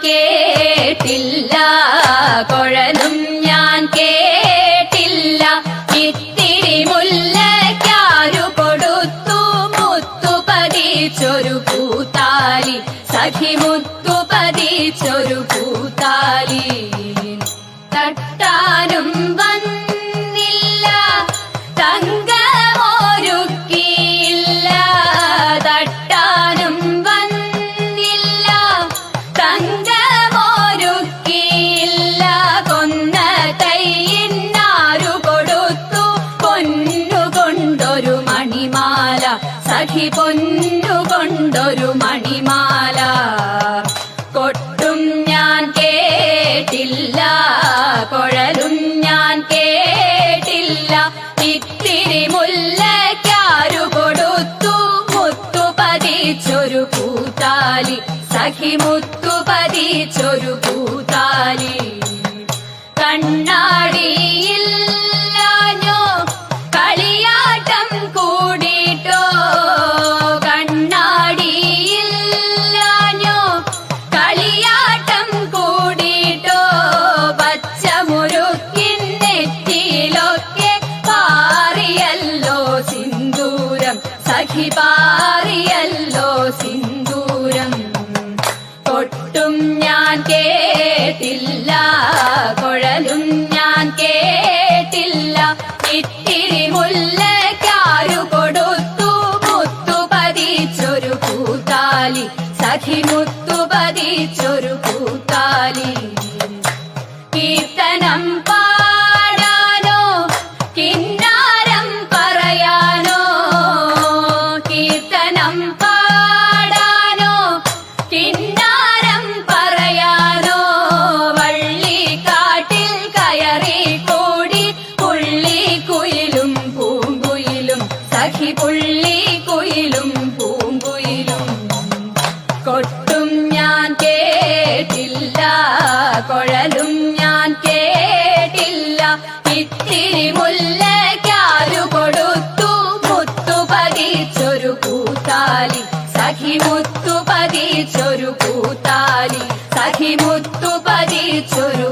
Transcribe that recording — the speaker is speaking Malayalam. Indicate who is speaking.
Speaker 1: കേട്ടില്ല, കുഴലും ഞാൻ കേട്ടില്ല. ഇത്തിരി മുല്ലയ്ക്കാരു കൊടുത്തു മുത്തു പതിച്ചൊരു പൂത്താലി, സഖി മുത്തു പതിച്ചൊരു പൂത്താലി. തട്ടാനും വന്നില്ല, തങ്കമൊരുക്കിയില്ല. തട്ടാനും വന്നില്ല, തങ്കമൊരുക്കിയില്ല. കൊന്ന തൈയിന്നാരു കൊടുത്തു പൊന്നുകൊണ്ടൊരു മണിമാല, സഖി പൊന്നുകൊണ്ടൊരു മണിമാല. കൊട്ടും ഞാൻ കേട്ടില്ല, കുഴലും ഞാൻ കേട്ടില്ല. ഇത്തിരി മുല്ലയ്ക്കാരു കൊടുത്തു മുത്തു പതിച്ചൊരു പൂത്താലി, സഖി മുത്തു പതിച്ചൊരു പൂത്താലി. കണ്ണാടിയില്ലാഞ്ഞോ കളിയാട്ടം കൂടിട്ടോ, കണ്ണാടിയില്ലാഞ്ഞോ കളിയാട്ടം കൂടിട്ടോ. പച്ചമുരുക്കിൻ നെറ്റിയിലൊക്കെ പാറിയല്ലോ സിന്ദൂരം, സഖി പാറിയല്ലോ സിന്ദൂരം. കൊട്ടും ഞാൻ കേട്ടില്ല, കുഴലും ഞാൻ കേട്ടില്ല. ഇത്തിരി മുല്ലയ്ക്കാരു കൊടുത്തു മുത്തു പതിച്ചൊരു പൂത്താലി, സഖി മുത്തു പതിച്ചൊരു പൂത്താലി. കീർത്തനം പാടാനോ കിന്നാരം പറയാനോ, കീർത്തനം പാടാനോ കിന്നാരം പറയാനോ. വള്ളിക്കാട്ടിൽ കയറി കൂടി പുള്ളിക്കുയിലും പൂങ്കുയിലും, സഖി പുള്ളിക്കുയിലും പൂങ്കുയിലും. കൊട്ടും ഞാൻ കേട്ടില്ല, കുഴലും ഞാൻ കേട്ടില്ല. ഇത്തിരി മുല്ലയ്ക്കാരു കൊടുത്തു മുത്തു പതിച്ചൊരു പൂത്താലി, സഖി മുത്തു പതിച്ചൊരു പൂത്താലി, സഖി മുത്തു പതിച്ചൊരു